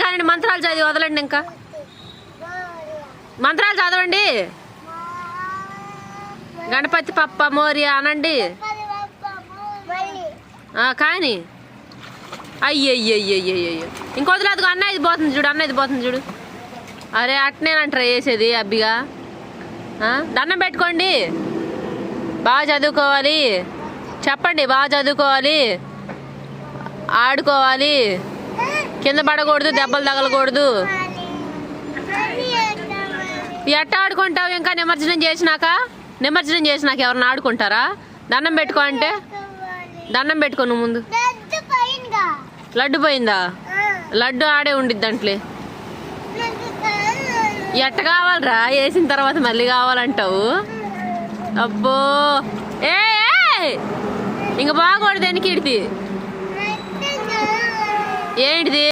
కానీ మంత్రాలు చదివి వదలండి. ఇంకా మంత్రాలు చదవండి. గణపతి పప్ప మోరియా అనండి. కానీ అయ్యయ్యయ్యయ్యో ఇంకొద్దులేదు. అన్నయ్యది పోతుంది చూడు, అన్నయ్యది పోతుంది చూడు. అరే అట్నేనంటారా వేసేది అబ్బిగా. దండం పెట్టుకోండి. బాగా చదువుకోవాలి. చెప్పండి బాగా చదువుకోవాలి, ఆడుకోవాలి, కింద పడకూడదు, దెబ్బలు తగలకూడదు. ఎట్ట ఆడుకుంటావు? ఇంకా నిమజ్జనం చేసినాక ఎవరన్నా ఆడుకుంటారా? దండం పెట్టుకో అంటే దండం పెట్టుకో నువ్వు ముందు. లడ్డు పోయిందా? లడ్డు ఆడే ఉండిద్ది దాంట్లో. ఎట్ట కావాలరా? వేసిన తర్వాత మళ్ళీ కావాలంటావు. అబ్బో ఏ ఇంక బాగోడు. దేనికి ఇడిది ఏంటిది?